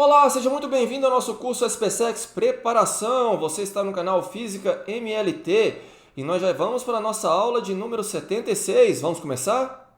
Olá, seja muito bem-vindo ao nosso curso SPSEX Preparação. Você está no canal Física MLT e nós já vamos para a nossa aula de número 76. Vamos começar?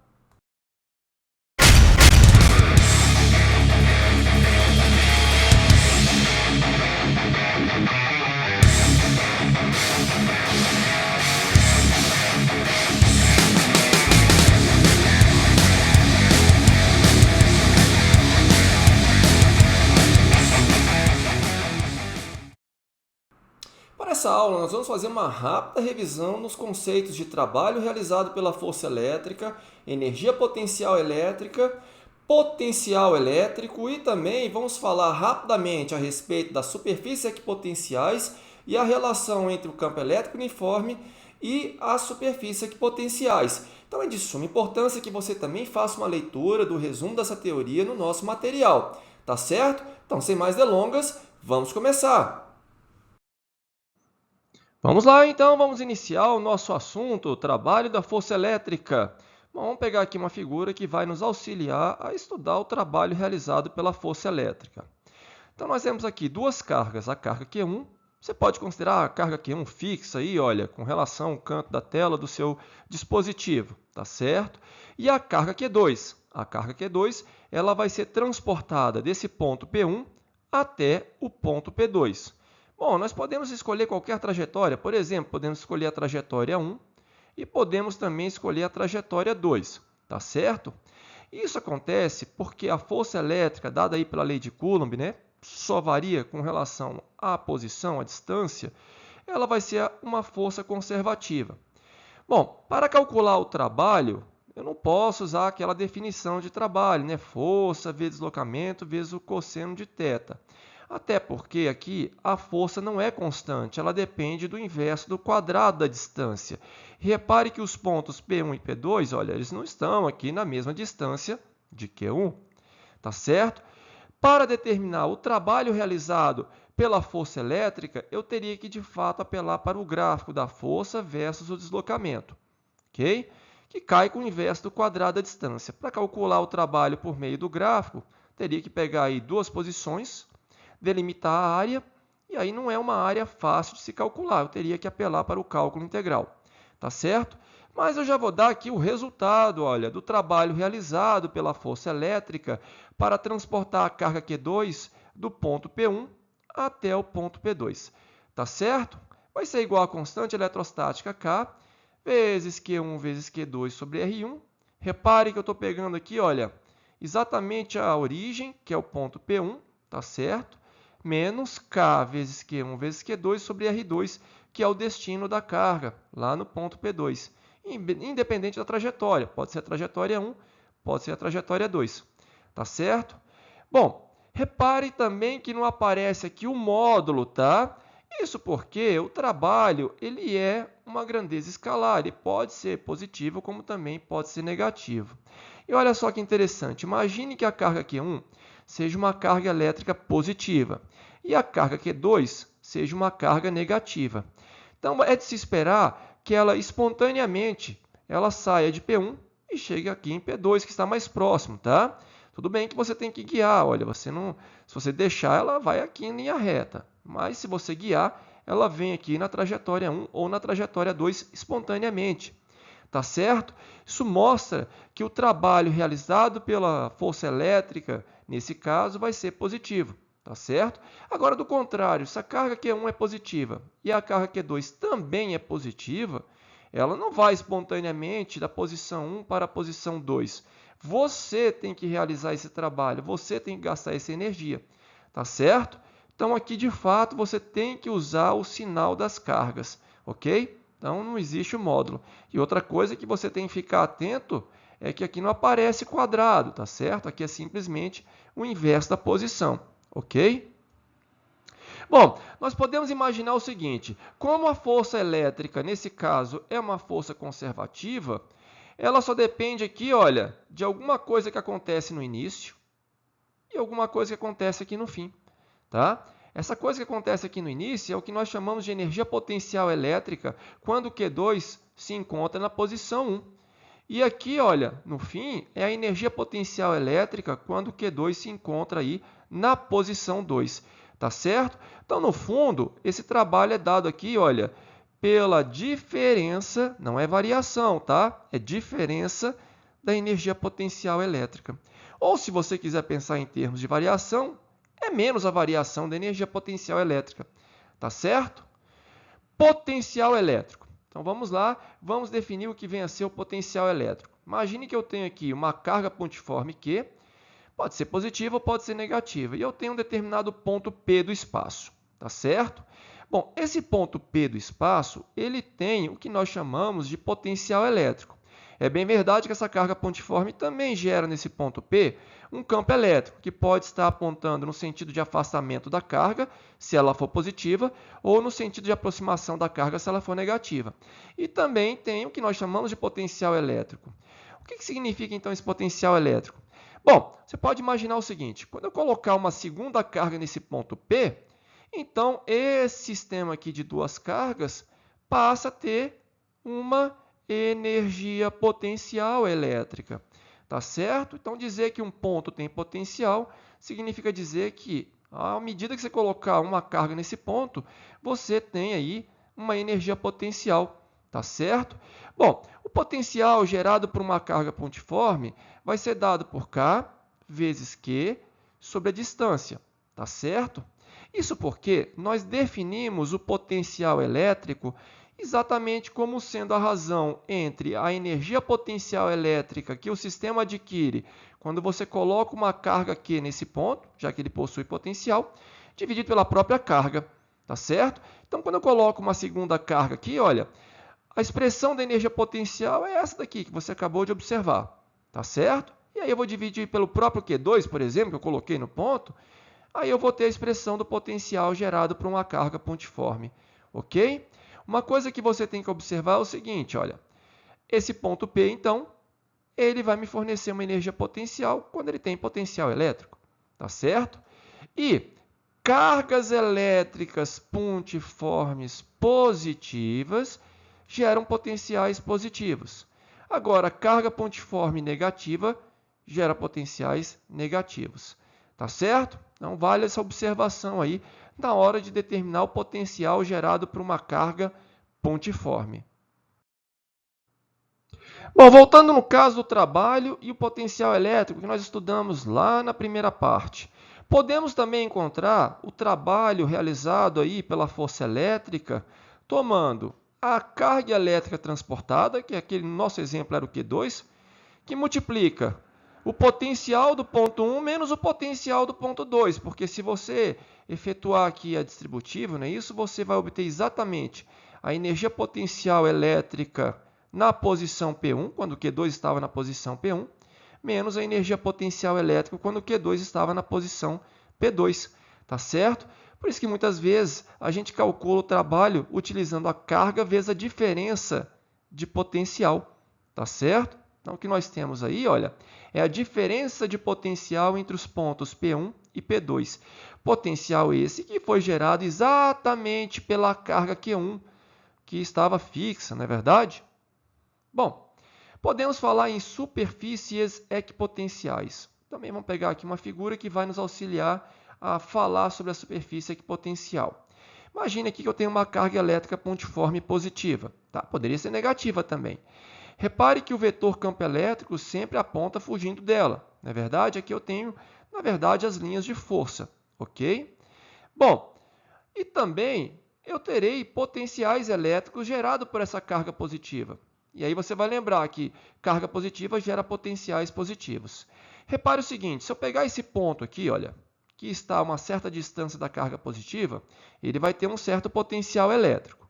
Para essa aula, nós vamos fazer uma rápida revisão nos conceitos de trabalho realizado pela força elétrica, energia potencial elétrico e também vamos falar rapidamente a respeito das superfícies equipotenciais e a relação entre o campo elétrico uniforme e as superfícies equipotenciais. Então é de suma importância que você também faça uma leitura do resumo dessa teoria no nosso material, tá certo? Então, sem mais delongas, vamos começar! Vamos lá, então, vamos iniciar o nosso assunto, o trabalho da força elétrica. Bom, vamos pegar aqui uma figura que vai nos auxiliar a estudar o trabalho realizado pela força elétrica. Então, nós temos aqui duas cargas, a carga Q1, você pode considerar a carga Q1 fixa aí, olha, com relação ao canto da tela do seu dispositivo, tá certo? E a carga Q2. A carga Q2, ela vai ser transportada desse ponto P1 até o ponto P2. Bom, nós podemos escolher qualquer trajetória, por exemplo, podemos escolher a trajetória 1 e podemos também escolher a trajetória 2, tá certo? Isso acontece porque a força elétrica dada aí pela lei de Coulomb, né, só varia com relação à posição, à distância, ela vai ser uma força conservativa. Bom, para calcular o trabalho, eu não posso usar aquela definição de trabalho, né? Força vezes deslocamento vezes o cosseno de θ. Até porque aqui a força não é constante, ela depende do inverso do quadrado da distância. Repare que os pontos P1 e P2, olha, eles não estão aqui na mesma distância de Q1, tá certo? Para determinar o trabalho realizado pela força elétrica, eu teria que, de fato, apelar para o gráfico da força versus o deslocamento, ok? Que cai com o inverso do quadrado da distância. Para calcular o trabalho por meio do gráfico, teria que pegar aí duas posições, delimitar a área, e aí não é uma área fácil de se calcular, eu teria que apelar para o cálculo integral, tá certo? Mas eu já vou dar aqui o resultado, olha, do trabalho realizado pela força elétrica para transportar a carga Q2 do ponto P1 até o ponto P2, tá certo? Vai ser igual a constante eletrostática K vezes Q1 vezes Q2 sobre R1. Repare que eu estou pegando aqui, olha, exatamente a origem, que é o ponto P1, tá certo? Menos K vezes Q1 vezes Q2 sobre R2, que é o destino da carga, lá no ponto P2. Independente da trajetória, pode ser a trajetória 1, pode ser a trajetória 2, tá certo? Bom, repare também que não aparece aqui o módulo, tá? Isso porque o trabalho ele é uma grandeza escalar, ele pode ser positivo como também pode ser negativo. E olha só que interessante, imagine que a carga Q1 seja uma carga elétrica positiva e a carga Q2 seja uma carga negativa. Então, é de se esperar que ela espontaneamente ela saia de P1 e chegue aqui em P2, que está mais próximo, tá? Tudo bem que você tem que guiar, olha, se você deixar, ela vai aqui em linha reta. Mas se você guiar, ela vem aqui na trajetória 1 ou na trajetória 2 espontaneamente. Tá certo? Isso mostra que o trabalho realizado pela força elétrica, nesse caso, vai ser positivo. Tá certo? Agora, do contrário, se a carga Q1 é positiva e a carga Q2 também é positiva, ela não vai espontaneamente da posição 1 para a posição 2. Você tem que realizar esse trabalho, você tem que gastar essa energia. Tá certo? Então, aqui, de fato, você tem que usar o sinal das cargas, ok? Então, não existe o módulo. E outra coisa que você tem que ficar atento é que aqui não aparece quadrado, tá certo? Aqui é simplesmente o inverso da posição, ok? Bom, nós podemos imaginar o seguinte, como a força elétrica, nesse caso, é uma força conservativa, ela só depende aqui, olha, de alguma coisa que acontece no início e alguma coisa que acontece aqui no fim, tá? Essa coisa que acontece aqui no início é o que nós chamamos de energia potencial elétrica quando o Q2 se encontra na posição 1. E aqui, olha, no fim, é a energia potencial elétrica quando o Q2 se encontra aí na posição 2, tá certo? Então, no fundo, esse trabalho é dado aqui, olha, pela diferença, não é variação, tá? É diferença da energia potencial elétrica. Ou, se você quiser pensar em termos de variação, é menos a variação da energia potencial elétrica, tá certo? Potencial elétrico. Então, vamos lá, vamos definir o que vem a ser o potencial elétrico. Imagine que eu tenho aqui uma carga pontiforme Q, pode ser positiva ou pode ser negativa, e eu tenho um determinado ponto P do espaço, tá certo? Bom, esse ponto P do espaço, ele tem o que nós chamamos de potencial elétrico. É bem verdade que essa carga pontiforme também gera nesse ponto P um campo elétrico, que pode estar apontando no sentido de afastamento da carga, se ela for positiva, ou no sentido de aproximação da carga, se ela for negativa. E também tem o que nós chamamos de potencial elétrico. O que significa, então, esse potencial elétrico? Bom, você pode imaginar o seguinte, quando eu colocar uma segunda carga nesse ponto P, então esse sistema aqui de duas cargas passa a ter uma energia potencial elétrica, tá certo? Então, dizer que um ponto tem potencial significa dizer que, à medida que você colocar uma carga nesse ponto, você tem aí uma energia potencial, tá certo? Bom, o potencial gerado por uma carga pontiforme vai ser dado por K vezes Q sobre a distância, tá certo? Isso porque nós definimos o potencial elétrico exatamente como sendo a razão entre a energia potencial elétrica que o sistema adquire quando você coloca uma carga Q nesse ponto, já que ele possui potencial, dividido pela própria carga, tá certo? Então, quando eu coloco uma segunda carga aqui, olha, a expressão da energia potencial é essa daqui que você acabou de observar, tá certo? E aí eu vou dividir pelo próprio Q2, por exemplo, que eu coloquei no ponto, aí eu vou ter a expressão do potencial gerado por uma carga pontiforme, ok? Uma coisa que você tem que observar é o seguinte, olha, esse ponto P, então, ele vai me fornecer uma energia potencial quando ele tem potencial elétrico, tá certo? E cargas elétricas pontiformes positivas geram potenciais positivos. Agora, carga pontiforme negativa gera potenciais negativos, tá certo? Então, vale essa observação aí na hora de determinar o potencial gerado por uma carga pontiforme. Bom, voltando no caso do trabalho e o potencial elétrico que nós estudamos lá na primeira parte. Podemos também encontrar o trabalho realizado aí pela força elétrica tomando a carga elétrica transportada, que aquele nosso exemplo era o Q2, que multiplica o potencial do ponto 1 menos o potencial do ponto 2, porque se você efetuar aqui a distributiva, não é isso? Você vai obter exatamente a energia potencial elétrica na posição P1, quando o Q2 estava na posição P1, menos a energia potencial elétrica quando o Q2 estava na posição P2, tá certo? Por isso que muitas vezes a gente calcula o trabalho utilizando a carga vezes a diferença de potencial, tá certo? Então, o que nós temos aí, olha, é a diferença de potencial entre os pontos P1 e P2. Potencial esse que foi gerado exatamente pela carga Q1, que estava fixa, não é verdade? Bom, podemos falar em superfícies equipotenciais. Também vamos pegar aqui uma figura que vai nos auxiliar a falar sobre a superfície equipotencial. Imagine aqui que eu tenho uma carga elétrica pontiforme positiva, tá? Poderia ser negativa também. Repare que o vetor campo elétrico sempre aponta fugindo dela. Não é verdade? Aqui eu tenho, na verdade, as linhas de força, ok? Bom, e também eu terei potenciais elétricos gerados por essa carga positiva. E aí você vai lembrar que carga positiva gera potenciais positivos. Repare o seguinte, se eu pegar esse ponto aqui, olha, que está a uma certa distância da carga positiva, ele vai ter um certo potencial elétrico.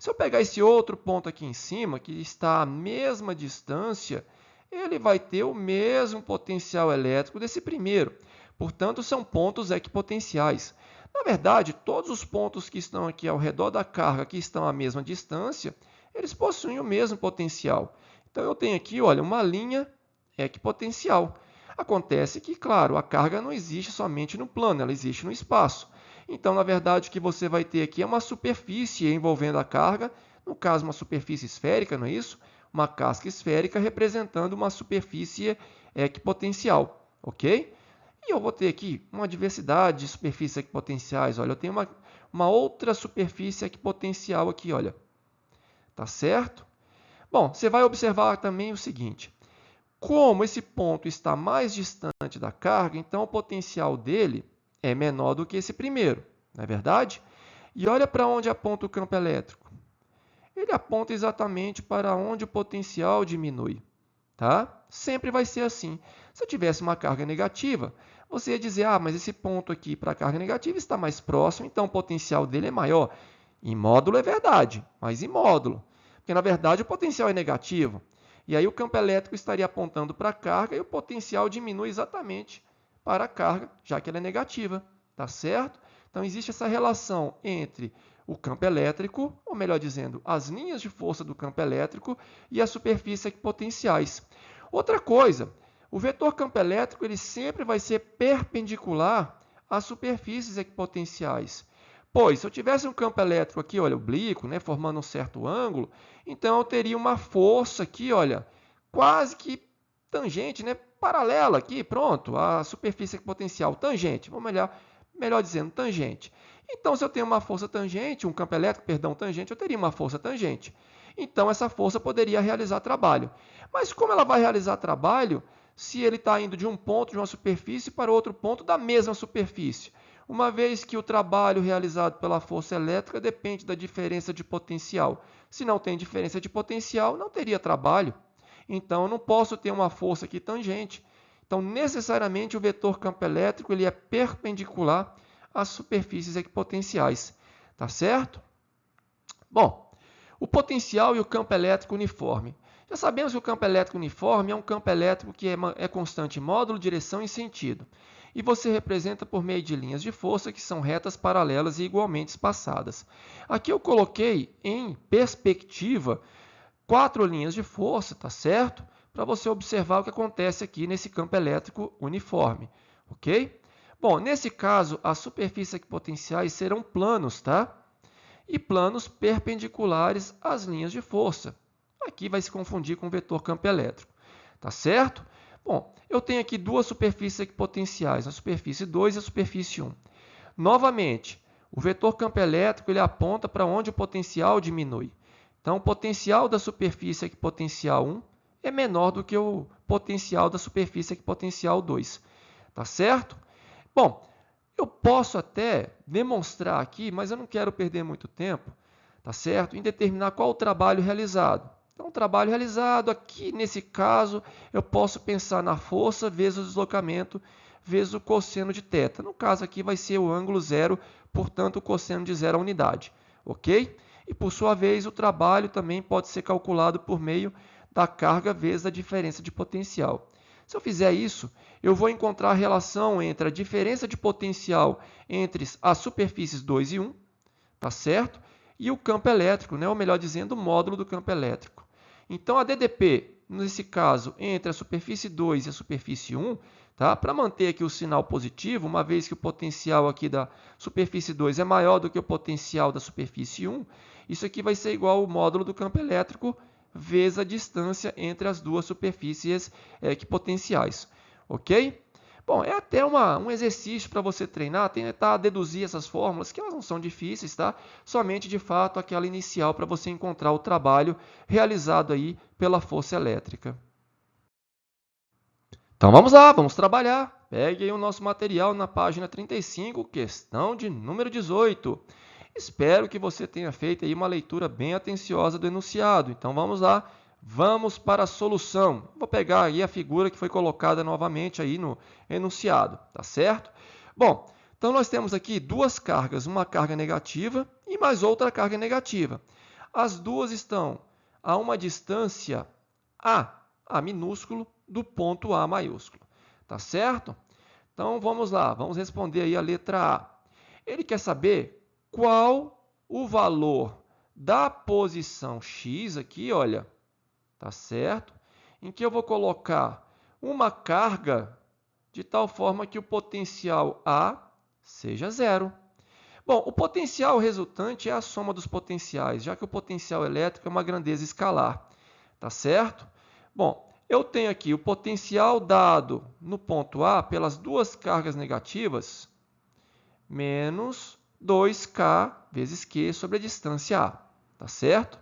Se eu pegar esse outro ponto aqui em cima, que está à mesma distância, ele vai ter o mesmo potencial elétrico desse primeiro. Portanto, são pontos equipotenciais. Na verdade, todos os pontos que estão aqui ao redor da carga, que estão à mesma distância, eles possuem o mesmo potencial. Então, eu tenho aqui, olha, uma linha equipotencial. Acontece que, claro, a carga não existe somente no plano, ela existe no espaço. Então, na verdade, o que você vai ter aqui é uma superfície envolvendo a carga, no caso, uma superfície esférica, não é isso? uma casca esférica representando uma superfície equipotencial, ok? E eu vou ter aqui uma diversidade de superfícies equipotenciais. Olha, eu tenho uma outra superfície equipotencial aqui, olha. Tá certo? Bom, você vai observar também o seguinte. Como esse ponto está mais distante da carga, então o potencial dele é menor do que esse primeiro, não é verdade? E olha para onde aponta o campo elétrico. Ele aponta exatamente para onde o potencial diminui. Tá? Sempre vai ser assim. Se eu tivesse uma carga negativa, você ia dizer, mas esse ponto aqui para a carga negativa está mais próximo, então o potencial dele é maior. Em módulo é verdade, mas em módulo. Porque, na verdade, o potencial é negativo. E aí o campo elétrico estaria apontando para a carga e o potencial diminui exatamente para a carga, já que ela é negativa. Tá certo? Então, existe essa relação entre o campo elétrico, ou melhor dizendo, as linhas de força do campo elétrico e as superfícies equipotenciais. Outra coisa, o vetor campo elétrico ele sempre vai ser perpendicular às superfícies equipotenciais. Pois, se eu tivesse um campo elétrico aqui, olha, oblíquo, né, formando um certo ângulo, então eu teria uma força aqui, olha, quase que tangente, né, paralela aqui, pronto, à superfície equipotencial, tangente, vamos melhor dizendo, tangente. Então, se eu tenho uma força tangente, um campo elétrico, perdão, tangente, eu teria uma força tangente. Então, essa força poderia realizar trabalho. Mas como ela vai realizar trabalho se ele está indo de um ponto de uma superfície para outro ponto da mesma superfície? Uma vez que o trabalho realizado pela força elétrica depende da diferença de potencial. Se não tem diferença de potencial, não teria trabalho. Então, eu não posso ter uma força aqui tangente. Então, necessariamente, o vetor campo elétrico ele é perpendicular às superfícies equipotenciais. Tá certo? Bom, o potencial e o campo elétrico uniforme. Já sabemos que o campo elétrico uniforme é um campo elétrico que é constante em módulo, direção e sentido. E você representa por meio de linhas de força que são retas paralelas e igualmente espaçadas. Aqui eu coloquei em perspectiva 4 linhas de força, tá certo? Para você observar o que acontece aqui nesse campo elétrico uniforme, ok? Bom, nesse caso, as superfícies equipotenciais serão planos, tá? E planos perpendiculares às linhas de força. Aqui vai se confundir com o vetor campo elétrico, tá certo? Bom, eu tenho aqui duas superfícies equipotenciais, a superfície 2 e a superfície 1. Novamente, o vetor campo elétrico ele aponta para onde o potencial diminui. Então, o potencial da superfície equipotencial 1 é menor do que o potencial da superfície equipotencial 2. Tá certo? Bom, eu posso até demonstrar aqui, mas eu não quero perder muito tempo, tá certo? Em determinar qual o trabalho realizado. Então, o trabalho realizado aqui, nesse caso, eu posso pensar na força vezes o deslocamento vezes o cosseno de θ. No caso aqui vai ser o ângulo zero, portanto, o cosseno de zero a unidade. Ok? E, por sua vez, o trabalho também pode ser calculado por meio da carga vezes a diferença de potencial. Se eu fizer isso, eu vou encontrar a relação entre a diferença de potencial entre as superfícies 2 e 1, tá certo? E o campo elétrico, né? Ou melhor dizendo, o módulo do campo elétrico. Então, a DDP, nesse caso, entre a superfície 2 e a superfície 1, tá? Para manter aqui o sinal positivo, uma vez que o potencial aqui da superfície 2 é maior do que o potencial da superfície 1, isso aqui vai ser igual ao módulo do campo elétrico vezes a distância entre as duas superfícies equipotenciais. Ok? Bom, é até um exercício para você treinar, tentar deduzir essas fórmulas, que elas não são difíceis, tá? Somente, de fato, aquela inicial para você encontrar o trabalho realizado aí pela força elétrica. Então, vamos lá, vamos trabalhar. Pegue aí o nosso material na página 35, questão de número 18. Espero que você tenha feito aí uma leitura bem atenciosa do enunciado. Então, vamos lá. Vamos para a solução. Vou pegar aí a figura que foi colocada novamente aí no enunciado, tá certo? Bom, então nós temos aqui duas cargas, uma carga negativa e mais outra carga negativa. As duas estão a uma distância A minúsculo, do ponto A maiúsculo, tá certo? Então vamos lá, vamos responder aí a letra A. Ele quer saber qual o valor da posição X aqui, olha, tá certo? Em que eu vou colocar uma carga de tal forma que o potencial A seja zero. Bom, o potencial resultante é a soma dos potenciais, já que o potencial elétrico é uma grandeza escalar. Tá certo? Bom, eu tenho aqui o potencial dado no ponto A pelas duas cargas negativas menos 2K vezes Q sobre a distância A. Tá certo?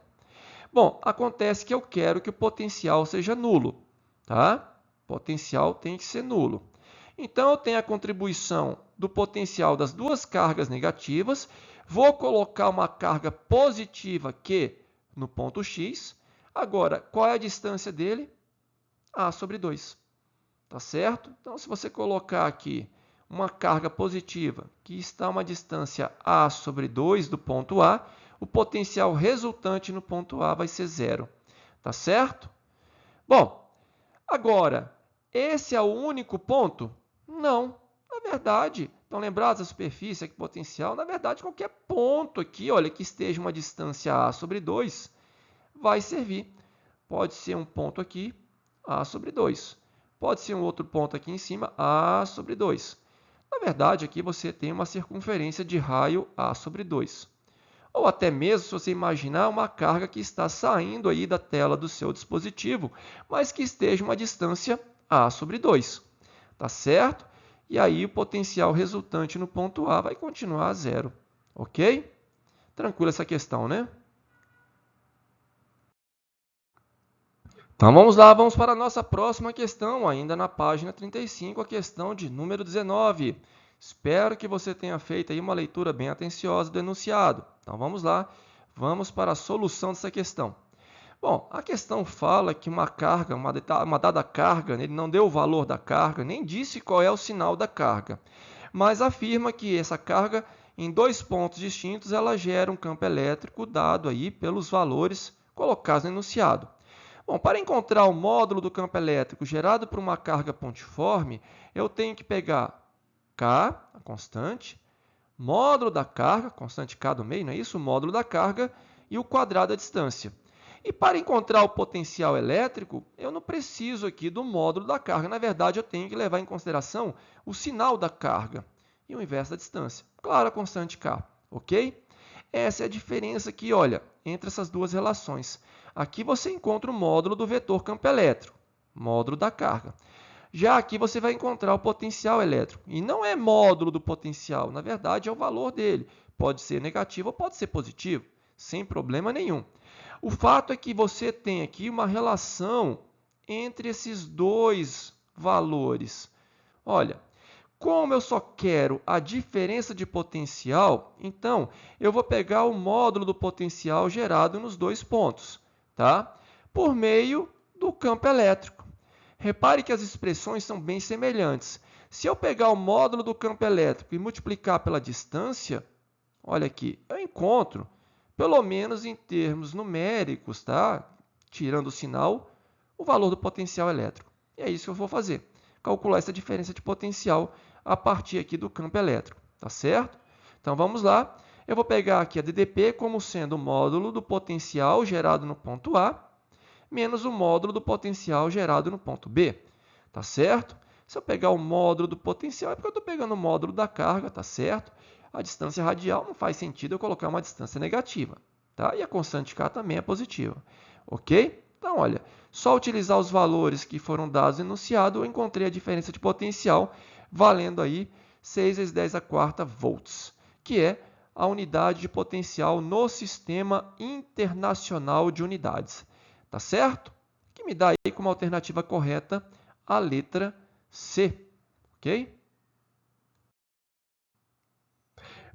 Bom, acontece que eu quero que o potencial seja nulo. Tá? Potencial tem que ser nulo. Então, eu tenho a contribuição do potencial das duas cargas negativas. Vou colocar uma carga positiva Q no ponto X. Agora, qual é a distância dele? A sobre 2. Tá certo? Então, se você colocar aqui uma carga positiva que está a uma distância A sobre 2 do ponto A, o potencial resultante no ponto A vai ser zero. Tá certo? Bom, agora, esse é o único ponto? Não. Na verdade, estão lembrados da superfície equipotencial? Na verdade, qualquer ponto aqui, olha, que esteja uma distância A sobre 2, vai servir. Pode ser um ponto aqui, A sobre 2. Pode ser um outro ponto aqui em cima, A sobre 2. Na verdade, aqui você tem uma circunferência de raio A sobre 2. Ou até mesmo, se você imaginar, uma carga que está saindo aí da tela do seu dispositivo, mas que esteja uma distância A sobre 2. Tá certo? E aí o potencial resultante no ponto A vai continuar a zero. Ok? Tranquila essa questão, né? Então vamos lá, vamos para a nossa próxima questão, ainda na página 35, a questão de número 19. Espero que você tenha feito aí uma leitura bem atenciosa do enunciado. Então vamos lá, vamos para a solução dessa questão. Bom, a questão fala que uma carga, uma dada carga, ele não deu o valor da carga, nem disse qual é o sinal da carga, mas afirma que essa carga, em dois pontos distintos, ela gera um campo elétrico dado aí pelos valores colocados no enunciado. Bom, para encontrar o módulo do campo elétrico gerado por uma carga pontiforme, eu tenho que pegar K, a constante, módulo da carga, constante K do meio, não é isso? O módulo da carga e o quadrado da distância. E para encontrar o potencial elétrico, eu não preciso aqui do módulo da carga. Na verdade, eu tenho que levar em consideração o sinal da carga e o inverso da distância. Claro, a constante K, ok? Essa é a diferença aqui, olha, entre essas duas relações. Aqui você encontra o módulo do vetor campo elétrico, módulo da carga. Já aqui você vai encontrar o potencial elétrico. E não é módulo do potencial, na verdade é o valor dele. Pode ser negativo ou pode ser positivo, sem problema nenhum. O fato é que você tem aqui uma relação entre esses dois valores. Olha, como eu só quero a diferença de potencial, então eu vou pegar o módulo do potencial gerado nos dois pontos, tá? Por meio do campo elétrico. Repare que as expressões são bem semelhantes. Se eu pegar o módulo do campo elétrico e multiplicar pela distância, olha aqui, eu encontro, pelo menos em termos numéricos, tá? Tirando o sinal, o valor do potencial elétrico. E é isso que eu vou fazer, calcular essa diferença de potencial a partir aqui do campo elétrico, tá certo? Então vamos lá, eu vou pegar aqui a DDP como sendo o módulo do potencial gerado no ponto A, menos o módulo do potencial gerado no ponto B, tá certo? Se eu pegar o módulo do potencial, é porque eu estou pegando o módulo da carga, tá certo? A distância radial não faz sentido eu colocar uma distância negativa, tá? E a constante K também é positiva, ok? Então, olha, só utilizar os valores que foram dados no enunciado, eu encontrei a diferença de potencial valendo aí 6 vezes 10 a quarta volts, que é a unidade de potencial no Sistema Internacional de Unidades. Tá certo? Que me dá aí como alternativa correta a letra C, ok?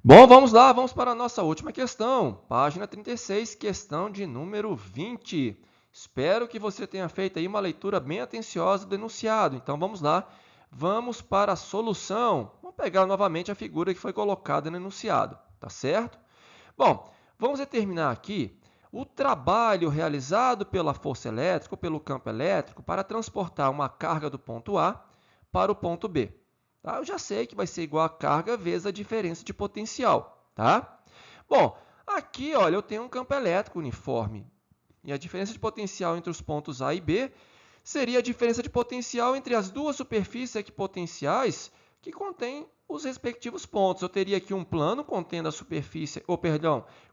Bom, vamos lá, vamos para a nossa última questão, página 36, questão de número 20. Espero que você tenha feito aí uma leitura bem atenciosa do enunciado. Então, vamos lá, vamos para a solução. Vamos pegar novamente a figura que foi colocada no enunciado, tá certo? Bom, vamos determinar aqui o trabalho realizado pela força elétrica ou pelo campo elétrico para transportar uma carga do ponto A para o ponto B. Tá? Eu já sei que vai ser igual a carga vezes a diferença de potencial. Tá? Bom, aqui olha, eu tenho um campo elétrico uniforme. E a diferença de potencial entre os pontos A e B seria a diferença de potencial entre as duas superfícies equipotenciais que contêm os respectivos pontos. Eu teria aqui um plano contendo a superfície,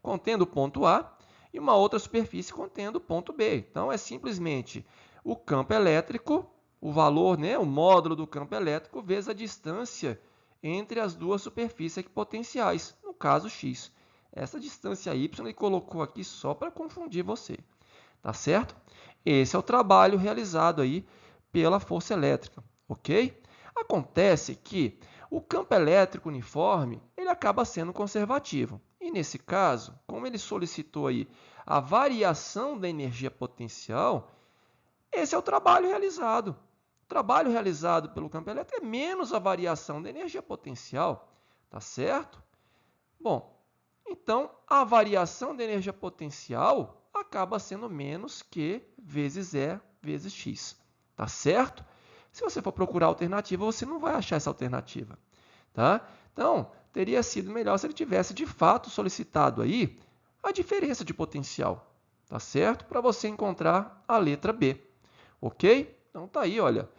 contendo o ponto A, e uma outra superfície contendo ponto B. Então, é simplesmente o campo elétrico, o valor, né, o módulo do campo elétrico, vezes a distância entre as duas superfícies equipotenciais, no caso x. Essa distância y ele colocou aqui só para confundir você, tá certo? Esse é o trabalho realizado aí pela força elétrica, ok? Acontece que o campo elétrico uniforme ele acaba sendo conservativo. E nesse caso, como ele solicitou aí a variação da energia potencial, esse é o trabalho realizado. O trabalho realizado pelo campo elétrico é menos a variação da energia potencial, tá certo? Bom, então a variação da energia potencial acaba sendo menos que vezes E vezes x, tá certo? Se você for procurar alternativa, você não vai achar essa alternativa, tá? Então, teria sido melhor se ele tivesse de fato solicitado aí a diferença de potencial, tá certo? Para você encontrar a letra B, ok? Então tá aí, olha.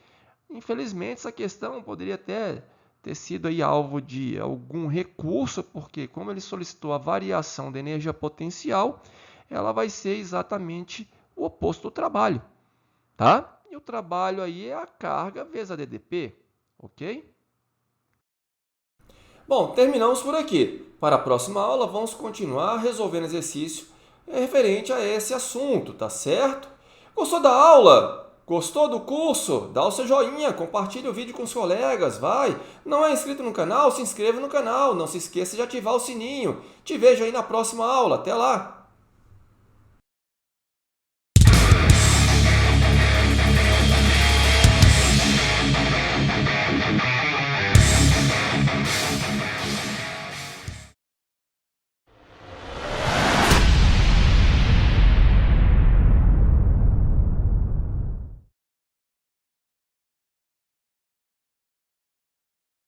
Infelizmente essa questão poderia até ter sido aí alvo de algum recurso, porque como ele solicitou a variação da energia potencial, ela vai ser exatamente o oposto do trabalho, tá? E o trabalho aí é a carga vezes a DDP, ok? Bom, terminamos por aqui. Para a próxima aula, vamos continuar resolvendo exercício referente a esse assunto, tá certo? Gostou da aula? Gostou do curso? Dá o seu joinha, compartilhe o vídeo com os colegas, vai! Não é inscrito no canal? Se inscreva no canal, não se esqueça de ativar o sininho. Te vejo aí na próxima aula, até lá!